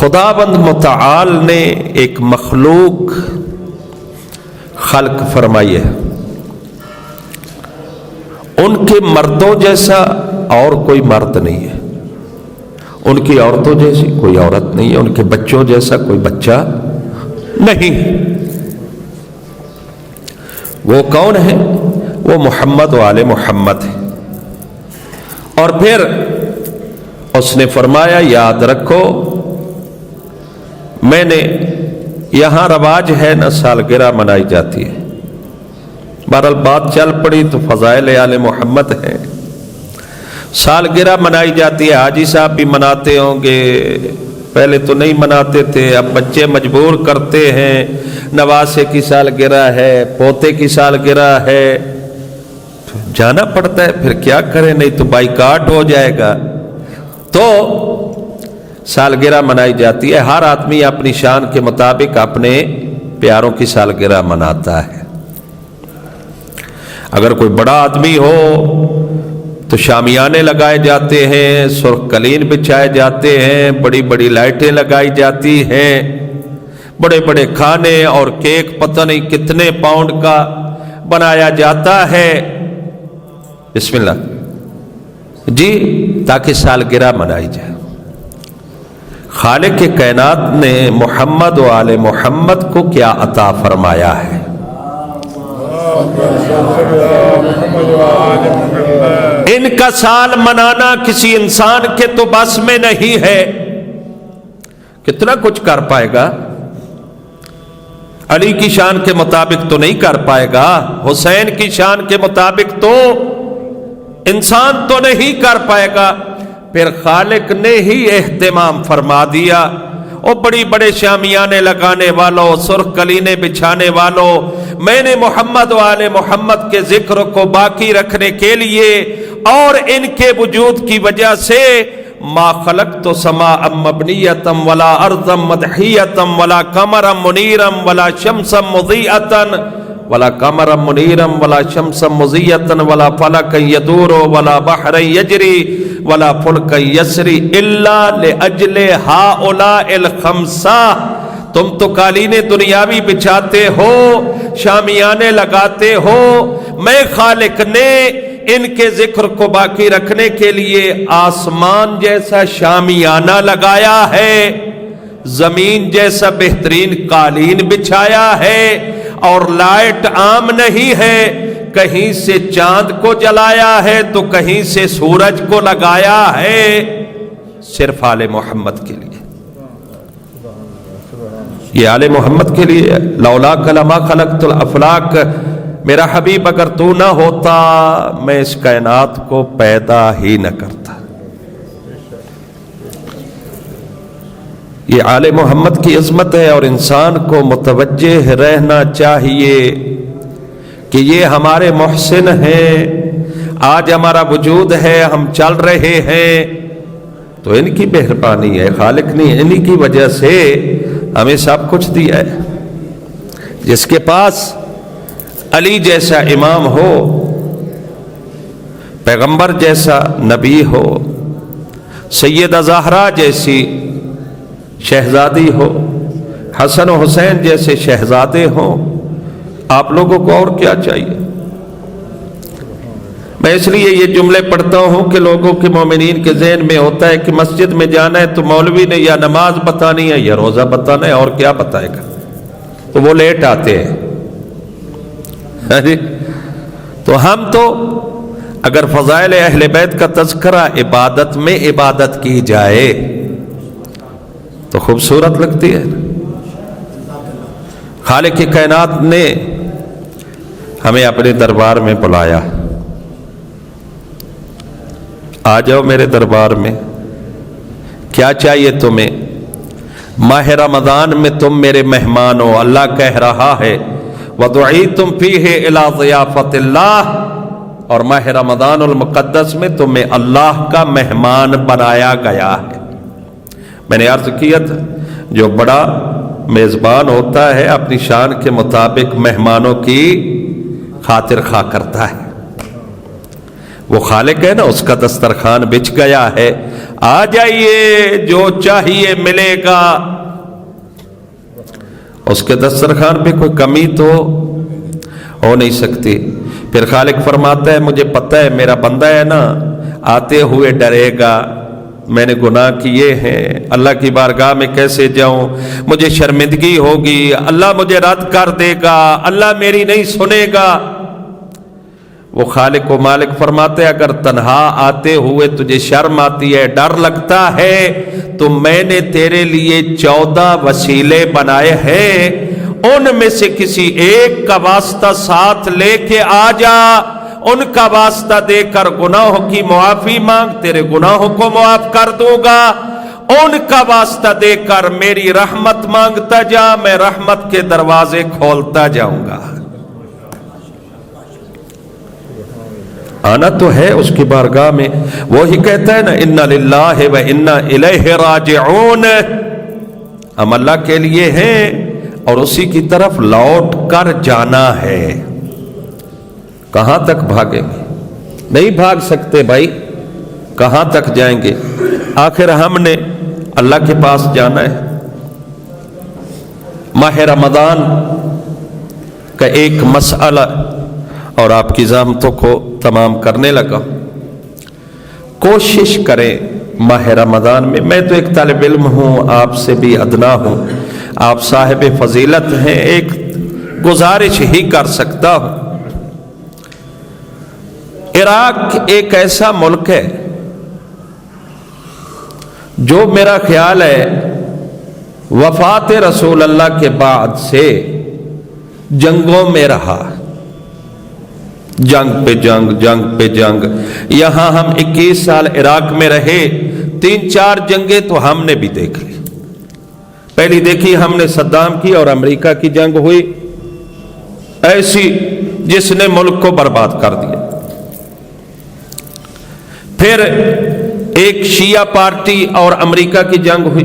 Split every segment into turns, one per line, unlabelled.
خداوند متعال نے ایک مخلوق خلق فرمائی ہے، ان کے مردوں جیسا اور کوئی مرد نہیں ہے، ان کی عورتوں جیسی کوئی عورت نہیں ہے، ان کے بچوں جیسا کوئی بچہ نہیں ہے۔ وہ کون ہے؟ وہ محمد و آل محمد ہے۔ اور پھر اس نے فرمایا یاد رکھو، میں نے یہاں رواج ہے نا سالگرہ منائی جاتی ہے، بہرحال بات چل پڑی تو فضائل آل محمد ہے، سالگرہ منائی جاتی ہے۔ حاجی صاحب بھی مناتے ہوں گے، پہلے تو نہیں مناتے تھے، اب بچے مجبور کرتے ہیں، نواسے کی سالگرہ ہے، پوتے کی سالگرہ ہے، جانا پڑتا ہے، پھر کیا کریں، نہیں تو بائیکاٹ ہو جائے گا۔ تو سالگرہ منائی جاتی ہے، ہر آدمی اپنی شان کے مطابق اپنے پیاروں کی سالگرہ مناتا ہے۔ اگر کوئی بڑا آدمی ہو تو شامیانے لگائے جاتے ہیں، سرخ قالین بچھائے جاتے ہیں، بڑی بڑی لائٹیں لگائی جاتی ہیں، بڑے بڑے کھانے اور کیک پتہ نہیں کتنے پاؤنڈ کا بنایا جاتا ہے، بسم اللہ جی، تاکہ سالگرہ منائی جائے۔ خالق کائنات نے محمد و آل محمد کو کیا عطا فرمایا ہے؟ ان کا سال منانا کسی انسان کے تو بس میں نہیں ہے، کتنا کچھ کر پائے گا؟ علی کی شان کے مطابق تو نہیں کر پائے گا، حسین کی شان کے مطابق تو انسان تو نہیں کر پائے گا۔ پھر خالق نے ہی اہتمام فرما دیا، اور بڑی بڑے شامیانے لگانے والوں، سرخ قالینے بچھانے والوں، میں نے محمد و آل محمد کے ذکر کو باقی رکھنے کے لیے اور ان کے وجود کی وجہ سے ما خلقت سماء مبنیۃ ولا ارضا مدحیۃ ولا قمرا منیرا ولا شمسا مضیئۃ ولا قمرا منیرا ولا شمسا مضیئۃ ولا فلکا یدور ولا بحرا یجری ولا فلکا یسری الا لاجل ہؤلاء الخمسہ۔ تم تو قالین دنیاوی بچھاتے ہو، شامیانے لگاتے ہو، میں خالق نے ان کے ذکر کو باقی رکھنے کے لیے آسمان جیسا شامیانہ لگایا ہے، زمین جیسا بہترین قالین بچھایا ہے، اور لائٹ عام نہیں ہے، کہیں سے چاند کو جلایا ہے تو کہیں سے سورج کو لگایا ہے، صرف آل محمد کے لیے۔ یہ آل محمد کے لیے، لولاک لما خلقت الافلاک، میرا حبیب اگر تو نہ ہوتا میں اس کائنات کو پیدا ہی نہ کرتا۔ یہ آل محمد کی عظمت ہے، اور انسان کو متوجہ رہنا چاہیے کہ یہ ہمارے محسن ہیں، آج ہمارا وجود ہے، ہم چل رہے ہیں تو ان کی مہربانی ہے، خالق نے انہی کی وجہ سے ہمیں سب کچھ دیا ہے۔ جس کے پاس علی جیسا امام ہو، پیغمبر جیسا نبی ہو، سیدہ زہرا جیسی شہزادی ہو، حسن و حسین جیسے شہزادے ہوں، آپ لوگوں کو اور کیا چاہیے؟ میں اس لیے یہ جملے پڑھتا ہوں کہ لوگوں کے مومنین کے ذہن میں ہوتا ہے کہ مسجد میں جانا ہے تو مولوی نے یا نماز بتانی ہے یا روزہ بتانا ہے، اور کیا بتائے گا، تو وہ لیٹ آتے ہیں۔ تو ہم تو اگر فضائل اہل بیت کا تذکرہ عبادت میں عبادت کی جائے تو خوبصورت لگتی ہے۔ خالق کی کائنات نے ہمیں اپنے دربار میں بلایا، آ جاؤ میرے دربار میں، کیا چاہیے تمہیں؟ ماہ رمضان میں تم میرے مہمان ہو، اللہ کہہ رہا ہے وَدُعِيتُمْ فِيهِ إِلَىٰ ضِيَافَةِ اللَّهِ، اور ماہ رمضان المقدس میں تمہیں اللہ کا مہمان بنایا گیا ہے۔ میں نے عرض کیا تھا جو بڑا میزبان ہوتا ہے اپنی شان کے مطابق مہمانوں کی خاطر خواہ کرتا ہے، وہ خالق ہے نا، اس کا دسترخوان بچھ گیا ہے، آ جائیے جو چاہیے ملے گا۔ اس کے دسترخوان پہ کوئی کمی تو ہو نہیں سکتی۔ پھر خالق فرماتا ہے مجھے پتہ ہے میرا بندہ ہے نا آتے ہوئے ڈرے گا، میں نے گناہ کیے ہیں، اللہ کی بارگاہ میں کیسے جاؤں، مجھے شرمندگی ہوگی، اللہ مجھے رد کر دے گا، اللہ میری نہیں سنے گا۔ وہ خالق و مالک فرماتے اگر تنہا آتے ہوئے تجھے شرم آتی ہے، ڈر لگتا ہے، تو میں نے تیرے لیے 14 وسیلے بنائے ہیں، ان میں سے کسی ایک کا واسطہ ساتھ لے کے آ جا، ان کا واسطہ دے کر گناہوں کی معافی مانگ، تیرے گناہوں کو معاف کر دوں گا، ان کا واسطہ دے کر میری رحمت مانگتا جا، میں رحمت کے دروازے کھولتا جاؤں گا۔ آنا تو ہے اس کی بارگاہ میں، وہی کہتا ہے نا اِنَّا لِلَّهِ وَإِنَّا إِلَيْهِ رَاجِعُونَ، ہم اللہ کے لیے ہیں اور اسی کی طرف لوٹ کر جانا ہے۔ کہاں تک بھاگیں گے؟ نہیں بھاگ سکتے بھائی، کہاں تک جائیں گے؟ آخر ہم نے اللہ کے پاس جانا ہے۔ ماہ رمضان کا ایک مسئلہ اور آپ کی زحمتوں کو تمام کرنے لگا۔ کوشش کریں ماہ رمضان میں تو ایک طالب علم ہوں، آپ سے بھی ادنا ہوں، آپ صاحب فضیلت ہیں، ایک گزارش ہی کر سکتا ہوں۔ عراق ایک ایسا ملک ہے جو میرا خیال ہے وفات رسول اللہ کے بعد سے جنگوں میں رہا، جنگ پہ جنگ، جنگ پہ جنگ۔ یہاں ہم 21 سال عراق میں رہے، 3-4 جنگیں تو ہم نے بھی دیکھ لی۔ پہلی دیکھی ہم نے صدام کی اور امریکہ کی جنگ ہوئی، ایسی جس نے ملک کو برباد کر دیا۔ پھر ایک شیعہ پارٹی اور امریکہ کی جنگ ہوئی،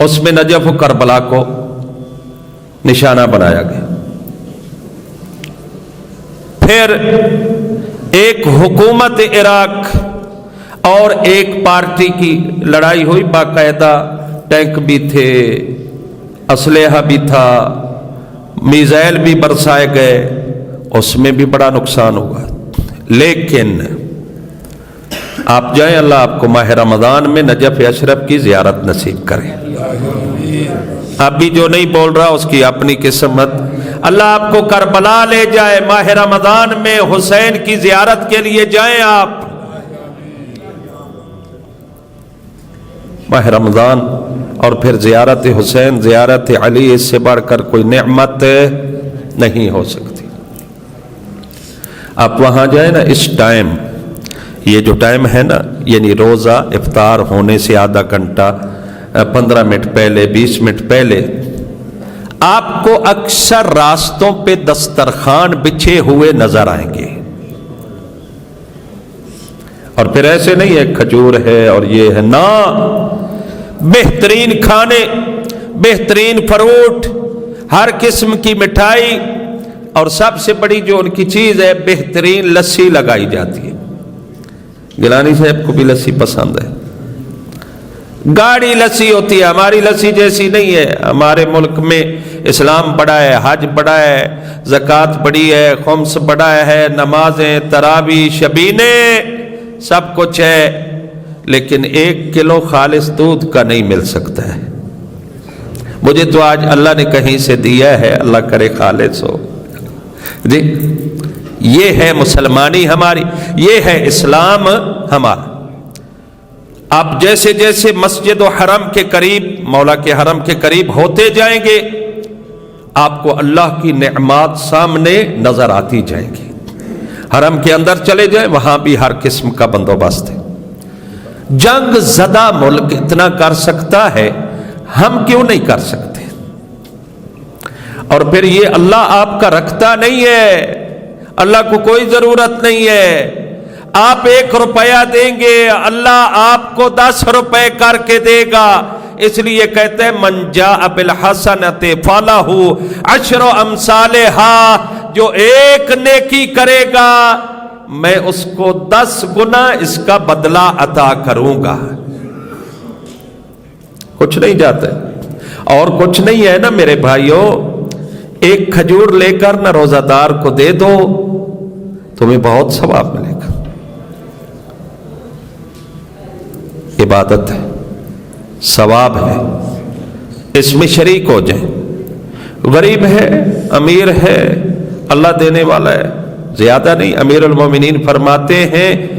اس میں نجف و کربلا کو نشانہ بنایا گیا۔ پھر ایک حکومت عراق اور ایک پارٹی کی لڑائی ہوئی، باقاعدہ ٹینک بھی تھے، اسلحہ بھی تھا، میزائل بھی برسائے گئے، اس میں بھی بڑا نقصان ہوا۔ لیکن آپ جائیں، اللہ آپ کو ماہ رمضان میں نجف اشرف کی زیارت نصیب کرے۔ ابھی جو نہیں بول رہا اس کی اپنی قسمت، اللہ آپ کو کربلا لے جائے، ماہ رمضان میں حسین کی زیارت کے لیے جائیں آپ۔ ماہ رمضان اور پھر زیارت حسین، زیارت علی، اس سے بڑھ کر کوئی نعمت نہیں ہو سکتی۔ آپ وہاں جائیں نا، اس ٹائم، یہ جو ٹائم ہے نا، یعنی روزہ افطار ہونے سے آدھا گھنٹہ 15 منٹ پہلے، 20 منٹ پہلے، آپ کو اکثر راستوں پہ دسترخوان بچھے ہوئے نظر آئیں گے۔ اور پھر ایسے نہیں ہے کھجور ہے اور یہ ہے، نا، بہترین کھانے، بہترین فروٹ، ہر قسم کی مٹھائی، اور سب سے بڑی جو ان کی چیز ہے بہترین لسی لگائی جاتی ہے۔ گیلانی صاحب کو بھی لسی پسند ہے، گاڑی لسی ہوتی ہے، ہماری لسی جیسی نہیں ہے۔ ہمارے ملک میں اسلام بڑا ہے، حج بڑا ہے، زکوٰۃ بڑی ہے، خمس بڑا ہے، نمازیں، تراویح، شبینیں، سب کچھ ہے، لیکن 1 کلو خالص دودھ کا نہیں مل سکتا ہے۔ مجھے تو آج اللہ نے کہیں سے دیا ہے، اللہ کرے خالص ہو جی۔ یہ ہے مسلمانی ہماری، یہ ہے اسلام ہمارا۔ آپ جیسے جیسے مسجد و حرم کے قریب، مولا کے حرم کے قریب ہوتے جائیں گے، آپ کو اللہ کی نعمات سامنے نظر آتی جائیں گی۔ حرم کے اندر چلے جائیں، وہاں بھی ہر قسم کا بندوبست ہے۔ جنگ زدہ ملک اتنا کر سکتا ہے، ہم کیوں نہیں کر سکتے؟ اور پھر یہ اللہ آپ کا رکھتا نہیں ہے، اللہ کو کوئی ضرورت نہیں ہے۔ آپ 1 روپیہ دیں گے، اللہ آپ کو 10 روپے کر کے دے گا۔ اس لیے کہتے ہیں من جاء بالحسنۃ فلہ 10 امثالھا، جو ایک نیکی کرے گا میں اس کو 10 گنا اس کا بدلہ عطا کروں گا۔ کچھ نہیں جاتا اور کچھ نہیں ہے نا میرے بھائیوں، ایک کھجور لے کر نہ روزہ دار کو دے دو، تمہیں بہت ثواب ملے گا۔ عبادت ہے، ثواب ہے، اس میں شریک ہو جائیں۔ غریب ہے، امیر ہے، اللہ دینے والا ہے، زیادہ نہیں۔ امیر المومنین فرماتے ہیں